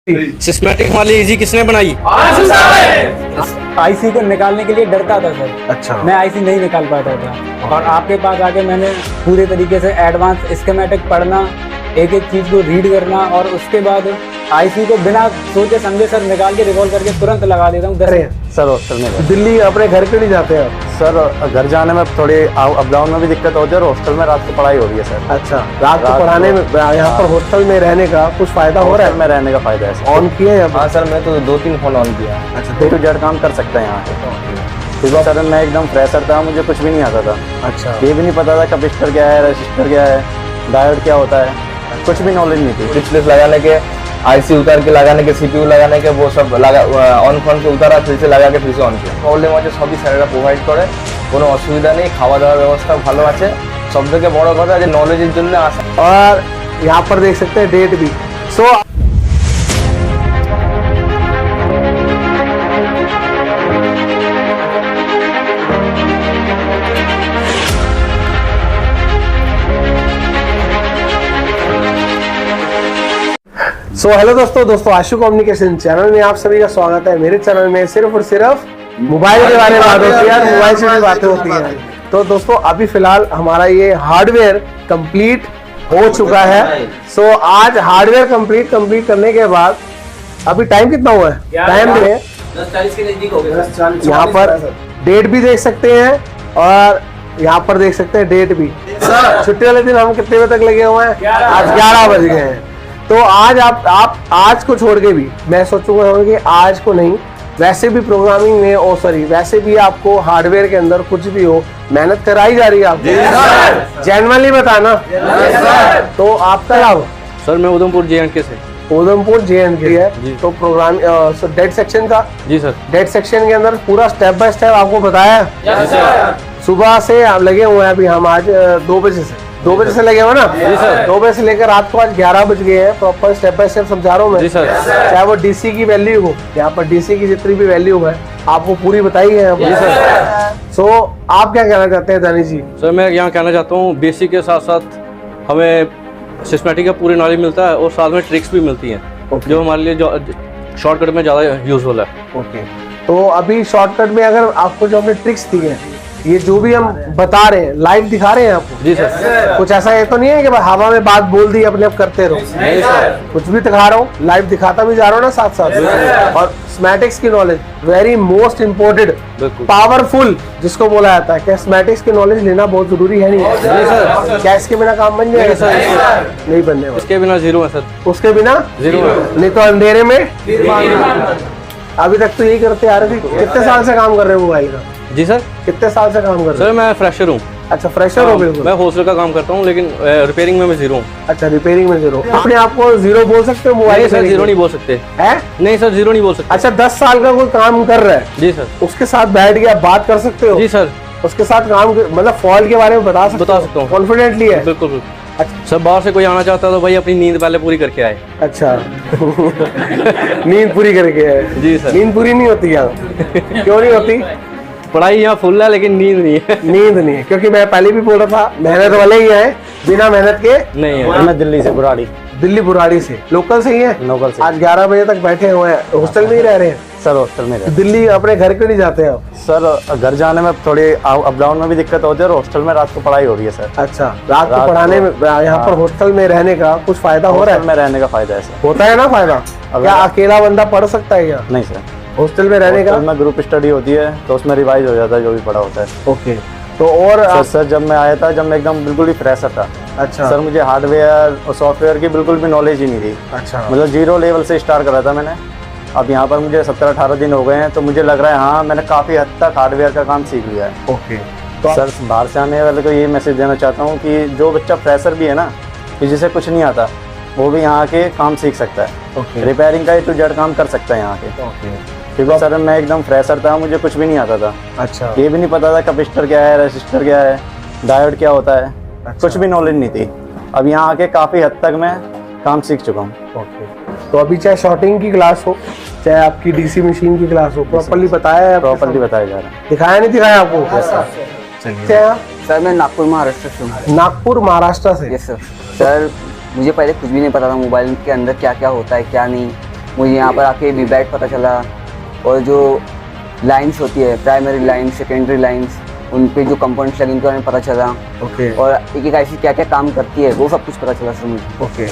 Systematic वाली easy किसने बनाई? आईसी को निकालने के लिए डरता था सर। अच्छा। मैं आईसी नहीं निकाल पाता था और आपके पास आके मैंने पूरे तरीके से एडवांस स्कीमेटिक पढ़ना, एक एक चीज को रीड करना और उसके बाद आईसी को बिना सोचे समझे सर निकाल के रिवॉल्व करके तुरंत लगा देता हूँ। सर हॉस्टल में दिल्ली अपने घर क्यों नहीं जाते आप? सर घर जाने में थोड़ी अप डाउन में भी दिक्कत होती है और हॉस्टल में रात को पढ़ाई हो रही है सर। अच्छा, रात को पढ़ाने में यहाँ पर हॉस्टल में रहने का कुछ फायदा हो रहा है? में रहने का फायदा है सर। ऑन किया है? हाँ सर, मैं तो 2-3 फोन ऑन किया। अच्छा, A to Z काम कर सकते हैं यहाँ पे। सुबह सर मैं एकदम फ्रेशर था, मुझे कुछ भी नहीं आता था। अच्छा। ये भी नहीं पता था कैपेसिटर क्या है, रेसिस्टर क्या है, डायोड क्या होता है, कुछ भी नॉलेज नहीं थी। स्विच लगाने के, आईसी उतार के लगाने के, सीपीयू लगाने के, वो सब लगा ऑन फोन के उतारा, फिर से लगा के फिर से ऑन किया। प्रॉब्लेम আছে সবই স্যারেরা প্রোভাইড করে, কোনো অসুবিধা নেই, খাওয়া দাওয়ার ব্যবস্থা ভালো আছে। সবথেকে বড় কথা যে নলেজের জন্য আসা। और यहाँ पर देख सकते हैं डेट भी। सो हेलो दोस्तों आशु कम्युनिकेशन चैनल में आप सभी का स्वागत है। मेरे चैनल में सिर्फ और सिर्फ मोबाइल के बारे में बात होती है, मोबाइल से भी बातें होती हैं। तो दोस्तों अभी फिलहाल हमारा ये हार्डवेयर कंप्लीट हो चुका है। सो आज हार्डवेयर कंप्लीट करने के बाद अभी टाइम कितना हुआ है? टाइम में 10:40 के नजदीक हो गया। यहाँ पर डेट भी देख सकते हैं और यहाँ पर देख सकते हैं डेट भी। छुट्टी वाले दिन हम कितने बजे तक लगे हुए हैं? आज 11 बज गए हैं। तो आज आप आज को छोड़ के भी मैं सोचूंगा कि आज को नहीं, वैसे भी प्रोग्रामिंग में वैसे भी आपको हार्डवेयर के अंदर कुछ भी हो मेहनत कराई जा रही है आपको। जेन्युइनली बताना। तो आपका लाभ? सर मैं उधमपुर JNK से। उधमपुर JNK है। तो प्रोग्राम डेट सेक्शन का? जी सर। डेट सेक्शन के अंदर पूरा स्टेप बाय स्टेप आपको बताया है। सुबह से आप लगे हुए हैं, अभी हम आज 2 बजे से लगे हुए ना? जी सर। 2 बजे से लेकर रात को आज 11 बज गए हैं। प्रॉपर स्टेप बाय स्टेप समझा रहा हूँ मैं। जी सर। चाहे वो डीसी की वैल्यू हो, यहाँ पर डीसी की जितनी भी वैल्यू है आपको पूरी बताई है। जी सर। सो आप क्या कहना चाहते हैं दानिश जी? सर मैं यहाँ कहना चाहता हूँ बेसिक के साथ साथ हमें सिस्टमैटिक का पूरी नॉलेज मिलता है और साथ में ट्रिक्स भी मिलती हैं जो हमारे लिए शॉर्टकट में ज़्यादा यूजफुल है। ओके। तो अभी शॉर्टकट में अगर आपको जो हमने ट्रिक्स दी है, ये जो भी हम बता रहे हैं लाइव दिखा रहे हैं आपको? जी सर। कुछ ऐसा है तो नहीं है कि हवा में बात बोल दी अपने आप करते रहो? नहीं सर, कुछ भी दिखा रहा हूँ, लाइव दिखाता भी जा रहा हूँ ना साथ साथ। और स्कीमेटिक्स की knowledge very most important, powerful जिसको बोला जाता है। क्या स्कीमेटिक्स की नॉलेज लेना बहुत जरूरी है? नहीं सर। क्या इसके बिना काम बन जाएगा? नहीं बनने वाला। इसके बिना जीरो है सर। उसके बिना जीरो है। नहीं तो अंधेरे में। अभी तक तो यही करते आ रहे थे। कितने साल से काम कर रहे हो मोबाइल का? जी सर। कितने साल से काम कर रहे सर मैं फ्रेशर हूँ। अच्छा, फ्रेशर हो बिल्कुल। मैं होस्टल का काम करता हूँ लेकिन रिपेयरिंग में मैं जीरो हूँ। अच्छा, रिपेयरिंग में जीरो। अपने आप को जीरो बोल सकते हो मोबाइल? सर जीरो नहीं बोल सकते हैं? नहीं सर, जीरो नहीं बोल सकते। अच्छा, 10 साल का कोई काम कर रहा है? जी सर। उसके साथ बैठ के आप बात कर सकते हो? जी सर। उसके साथ काम मतलब फॉल्ट के बारे में बता सकता हूँ कॉन्फिडेंटली है? बिल्कुल। अच्छा सर, बाहर से कोई आना चाहता है तो भाई अपनी नींद पहले पूरी करके आए। अच्छा। नींद पूरी करके आए? जी सर। नींद पूरी नहीं होती यहाँ? क्यों नहीं होती? पढ़ाई यहाँ फुल है लेकिन नींद नहीं है। नींद नहीं है, क्योंकि मैं पहले भी बोल रहा था मेहनत वाले ही हैं, बिना मेहनत के नहीं है। मैं दिल्ली से बुराड़ी। दिल्ली बुराड़ी से लोकल से ही है? लोकल से। आज 11 बजे तक बैठे हुए हैं, हॉस्टल में ही रह रहे हैं? सर हॉस्टल में रहते। दिल्ली अपने घर क्यों नहीं जाते आप? सर घर जाने में थोड़ी अप डाउन में भी दिक्कत होती है और हॉस्टल में रात को पढ़ाई हो रही है सर। अच्छा, रात को पढ़ाने में यहाँ पर हॉस्टल में रहने का कुछ फायदा हो रहा है? में रहने का फायदा है सर। होता है ना फायदा? क्या अकेला बंदा पढ़ सकता है क्या नहीं सर, हॉस्टल में रहने का? में ग्रुप स्टडी होती है तो उसमें रिवाइज हो जाता है जो भी पढ़ा होता है। ओके। तो और सर जब मैं आया था, जब मैं एकदम बिल्कुल ही फ्रेशर था। अच्छा सर, मुझे हार्डवेयर और सॉफ्टवेयर की बिल्कुल भी नॉलेज ही नहीं थी। अच्छा, मतलब जीरो लेवल से स्टार्ट करा था मैंने। अब यहाँ पर मुझे 17-18 दिन हो गए हैं तो मुझे लग रहा है हाँ मैंने काफ़ी हद तक हार्डवेयर का काम सीख लिया है। ओके। तो सर बाहर से आने वाले को ये मैसेज देना चाहता हूँ कि जो बच्चा फ्रेशर भी है ना, कि जिसे कुछ नहीं आता, वो भी यहाँ के काम सीख सकता है। ओके। रिपेयरिंग का A to Z काम कर सकता है यहाँ के। ओके। क्योंकि सर मैं एकदम फ्रेशर था, मुझे कुछ भी नहीं आता था। अच्छा। ये भी नहीं पता था कैपेसिटर क्या है, रेसिस्टर क्या है, डायोड क्या होता है। अच्छा। कुछ भी नॉलेज नहीं थी। अब यहाँ आके काफ़ी हद तक मैं काम सीख चुका हूँ। ओके। तो अभी चाहे शॉर्टिंग की क्लास हो, चाहे आपकी डीसी मशीन की क्लास हो, प्रॉपर्ली बताया है? प्रॉपर्ली बताया जा रहा है। दिखाया नहीं दिखाया आपको? चलिए। सर मैं नागपुर महाराष्ट्र से हूँ। नागपुर महाराष्ट्र से? Yes sir. सर मुझे पहले कुछ भी नहीं पता था मोबाइल के अंदर क्या क्या होता है क्या नहीं। मुझे यहाँ पर आके वीबैट पता चला, और जो लाइंस होती है, प्राइमरी लाइन, सेकेंडरी लाइंस, उन पे जो कंपोनेंट्स लगे उनके बारे में पता चला। ओके और एक एक आईसी क्या क्या काम करती है वो सब कुछ पता चला सर मुझे। ओके।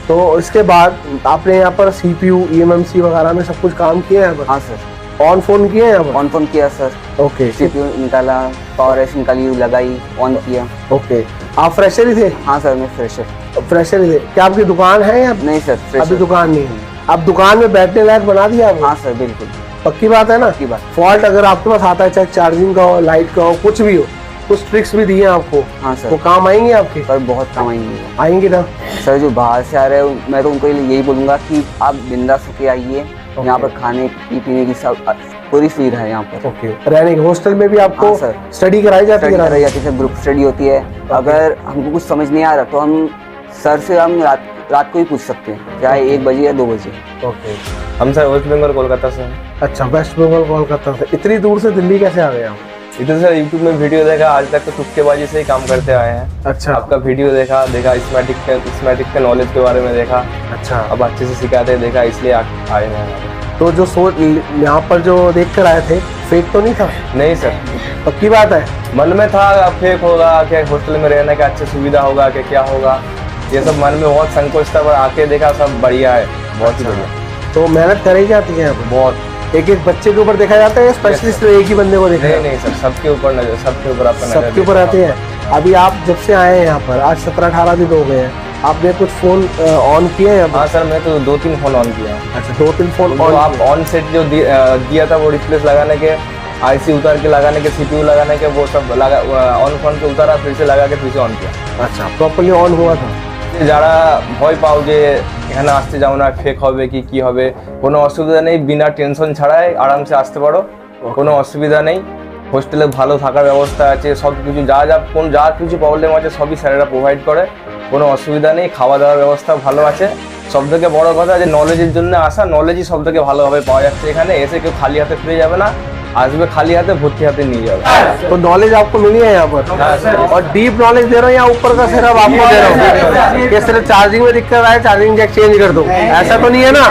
तो इसके बाद आपने यहाँ पर CPU, eMMC वगैरह में सब कुछ काम किया है? हाँ सर, ऑन फोन किए हैं? ऑन फोन किया सर, ओके CPU निकाला, पावर एस निकाली, लगाई, ऑन किया। ओके। आप फ्रेशर ही थे? हाँ सर, मैं फ्रेशर। फ्रेशर ही थे। क्या आपकी दुकान है या नहीं सर, अभी फ्रेशर। दुकान नहीं है? आप दुकान में बैठने लायक बना दिया आपने? हाँ सर, बिल्कुल पक्की बात है ना? पक्की बात। फॉल्ट अगर आपके पास आता है, चाहे चार्जिंग का हो, लाइट का हो, कुछ भी हो, कुछ ट्रिक्स भी दिए हैं आपको, हाँ सर, वो काम आएंगे आपके? सर बहुत काम आएंगे। आएंगे ना? सर जो बाहर से आ रहे हैं मैं तो उनको यही बोलूँगा कि आप बिंदास होके आइए, यहाँ पर खाने पीने की सब पूरी सुविधा है यहाँ पर। ओके। रहने के हॉस्टल में भी आपको हाँ सर, स्टडी कराई जाती स्टडी है? कराई जाती है सर, ग्रुप स्टडी होती है। अगर हमको कुछ समझ नहीं आ रहा तो हम सर से हम रात को ही पूछ सकते हैं, चाहे 1 बजे या 2 बजे। ओके। हम सर वेस्ट बंगाल कोलकाता से हैं। अच्छा, वेस्ट बंगाल कोलकाता से। इतनी दूर से दिल्ली कैसे आ गए आप? इधर सर यूट्यूब में वीडियो देखा, आज तक तो तुक्केबाजी से ही काम करते आए हैं। अच्छा आपका वीडियो देखा स्कीमेटिक के नॉलेज के बारे में देखा, अच्छा। अब अच्छे से सिखाते देखा, इसलिए आए हैं। तो जो यहाँ पर जो देख कर आए थे, फेक तो नहीं था? नहीं सर, पक्की बात है? मन में था फेक होगा क्या, हॉस्टल में रहने का अच्छी सुविधा होगा क्या, क्या होगा, ये सब मन में बहुत संकोच था, पर आके देखा सब बढ़िया है, बहुत ही बढ़िया। तो मेहनत करी जाती है यहाँ पर? बहुत। एक एक बच्चे के ऊपर देखा जाता है, स्पेशलिस्ट एक ही बंदे को देखा? नहीं नहीं सर, सबके ऊपर नजर, सबके ऊपर आपका नजर सबके ऊपर आते हैं। अभी आप जब से आए हैं यहाँ पर, आज 17-18 दिन हो गए हैं, आपने कुछ फोन ऑन किए हैं? हाँ सर, मैं तो 2-3 फोन ऑन किया। अच्छा, 2-3 फोन तो आप ऑन सेट जो दिया था वो रिप्लेस लगाने के, आईसी उतार के लगाने के, CPU लगाने के, वो सब लगा ऑन फोन के उतारा, फिर से लगा के फिर से ऑन किया। अच्छा, प्रॉपर्ली ऑन हुआ था? যারা ভয় পাও যে এখানে আসতে যাও না, ফেক হবে কি হবে, কোনো অসুবিধা নেই, বিনা টেনশন ছাড়াই আরামসে আসতে পারো, কোনো অসুবিধা নেই। হোস্টেলে ভালো থাকার ব্যবস্থা আছে, সব কিছু যা কিছু প্রবলেম আছে সবই স্যারেরা প্রোভাইড করে, কোনো অসুবিধা নেই। খাওয়া দাওয়ার ব্যবস্থা ভালো আছে। সবথেকে বড় কথা যে নলেজের জন্য আসা, নলেজই সবথেকে ভালোভাবে পাওয়া যাচ্ছে এখানে। এসে কেউ খালি হাতে ফিরে যাবে না, आसबे खाली हाथे भर्ती हाथे नहीं जाओ। तो नॉलेज आपको मिली है यहाँ पर? और डीप नॉलेज दे रहा हूँ या ऊपर का सिर्फ आपको दे रहा हूँ कि सिर्फ चार्जिंग में दिक्कत आए चार्जिंग जैक चेंज कर दो, ऐसा तो नहीं है ना?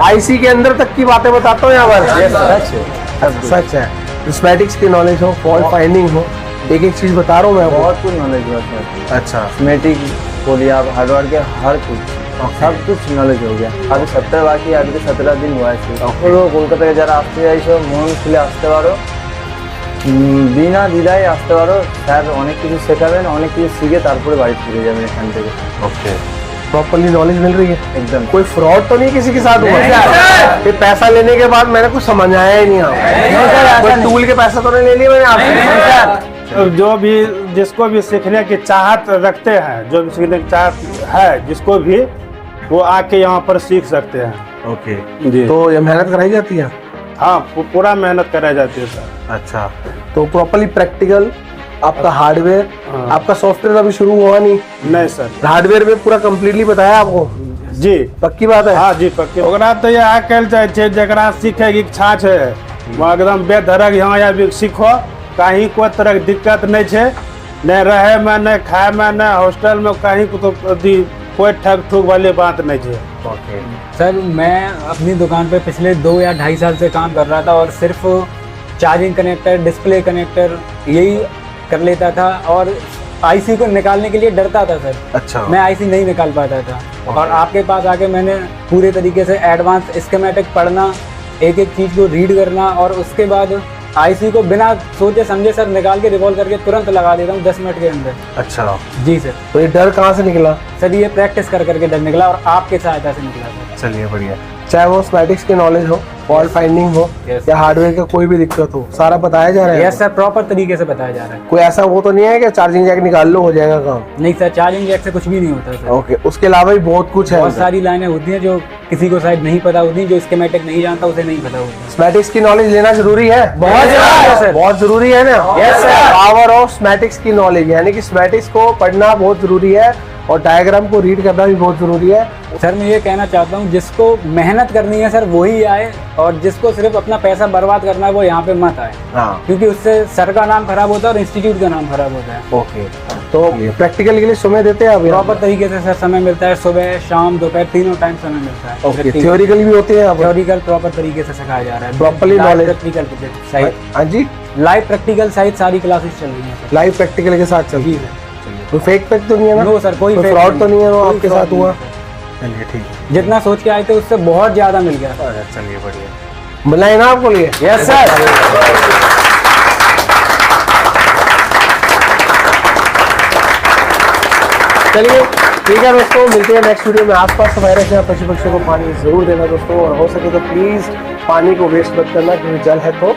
आईसी के अंदर तक की बातें बताता हूँ यहाँ पर। सच है। स्कीमेटिक्स की नॉलेज हो, फॉल्ट फाइंडिंग हो, एक एक चीज बता रहा हूँ मैं। बहुत कुछ नॉलेज है। अच्छा, स्कीमेटिक बोलिए आप, हार्डवेयर के हर कुछ सब कुछ नॉलेज हो गया। अभी 17 बाकी, अभी तो 17 दिन हुआ है। কলকাতা থেকে যারা আসতে চাইছো মন খুলে আসতে পারো, বিনা দ্বিধায় আসতে পারো। স্যার অনেক কিছু শেখাবেন, অনেক কিছু শিখে তারপরে বাড়ি ফিরে যাবেন এখান থেকে। ओके। प्रॉपर्ली नॉलेज मिल रही है एकदम। कोई फ्रॉड तो नहीं किसी के साथ हुआ? ये पैसा लेने के बाद मैंने कुछ समझ आया ही नहीं आपको, टूल के पैसा तो नहीं ले लिया मैंने आपसे? जो भी जिसको भी सीखने की चाहत रखते हैं, जो भी सीखने की चाहत है जिसको भी, वो आके यहाँ पर सीख सकते हैं। ओके जी। तो ये मेहनत कराई जाती है? हाँ, पूरा मेहनत कराई जाती है सर। अच्छा, तो प्रॉपर्ली प्रैक्टिकल आपका हार्डवेयर, हाँ। आपका सॉफ्टवेयर अभी शुरू हुआ नहीं? नहीं सर। हार्डवेयर में पूरा कंप्लीटली बताया आपको? जी पक्की बात है? हाँ जी पक्के। ओकरा तो ये आकल छै जकरा सीखे की इच्छा छै, वो एकदम बेधड़क यहाँ आबि सीखो, कहीं कोई तरह की दिक्कत नहीं है, न रहे में, न खाए में, न हॉस्टल में, कहीं को तो कोई ठग ठुक वाली बात नहीं है। ओके। सर मैं अपनी दुकान पे पिछले 2 या 2.5 साल से काम कर रहा था, और सिर्फ चार्जिंग कनेक्टर, डिस्प्ले कनेक्टर यही कर लेता था, और आईसी को निकालने के लिए डरता था सर। अच्छा। मैं आईसी नहीं निकाल पाता था, और आपके पास आके मैंने पूरे तरीके से एडवांस स्कीमेटिक पढ़ना, एक एक चीज़ को रीड करना, और उसके बाद आईसी को बिना सोचे समझे सर निकाल के रिवॉल्व करके तुरंत लगा देता हूँ 10 मिनट के अंदर। अच्छा जी सर। तो ये डर कहाँ से निकला? सर ये प्रैक्टिस कर करके डर निकला, और आपके सहायता से निकला सर। चलिए बढ़िया। चाहे वो स्कीमेटिक्स की नॉलेज हो, फॉल्ट फाइंडिंग हो, या हार्डवेयर का कोई भी दिक्कत हो, सारा बताया जा रहा है? यस सर, प्रॉपर तरीके से बताया जा रहा है। कोई ऐसा वो तो नहीं है कि चार्जिंग जैक निकाल लो हो जाएगा काम? नहीं सर, चार्जिंग जैक से कुछ भी नहीं होता सर। ओके, उसके अलावा भी बहुत कुछ है। बहुत सारी लाइनें होती हैं जो किसी को शायद नहीं पता होती, जो स्कीमेटिक नहीं जानता उसे नहीं पता होती। स्कीमेटिक्स की नॉलेज लेना जरूरी है? बहुत जरूरी है सर। बहुत जरूरी है ना? Yes sir. Power of schematics की नॉलेज, यानी कि स्कीमेटिक्स को पढ़ना बहुत जरूरी है, और डायग्राम को रीड करना भी बहुत जरूरी है। सर मैं ये कहना चाहता हूँ, जिसको मेहनत करनी है सर वही आए, और जिसको सिर्फ अपना पैसा बर्बाद करना है वो यहाँ पे मत आए, हाँ। क्योंकि उससे सर का नाम खराब होता है और इंस्टीट्यूट का नाम खराब होता है। ओके। तो प्रैक्टिकल के लिए समय देते हैं आप यहाँ? प्रॉपर तरीके से सर समय मिलता है, सुबह शाम दोपहर तीनों टाइम समय मिलता है। ओके, थियोरिकल भी होते हैं यहाँ पर? थ्योरिकल प्रॉपर तरीके से सिखाया जा रहा है, Properly knowledge? प्रैक्टिकल साइड, हाँ जी, लाइव प्रैक्टिकल साइड सारी क्लासेस चल रही हैं सर। लाइव प्रैक्टिकल के साथ चलती है। कोई फेक तो नहीं है ना? नो सर, कोई fake फ्रॉड तो नहीं है ना कोई आपके fraud साथ नहीं हुआ? है सर। चलिए ठीक है, जितना सोच के आए थे उससे बहुत ज्यादा मिल गया। चलिए बढ़िया। मिला है ना आपको लिए? Yes sir. चलिए ठीक है दोस्तों, मिलते हैं नेक्स्ट वीडियो में। आसपास सफाई रखना, पशु पक्षियों को पानी जरूर देना दोस्तों, और हो सके तो प्लीज पानी को वेस्ट मत करना, क्योंकि जल है तो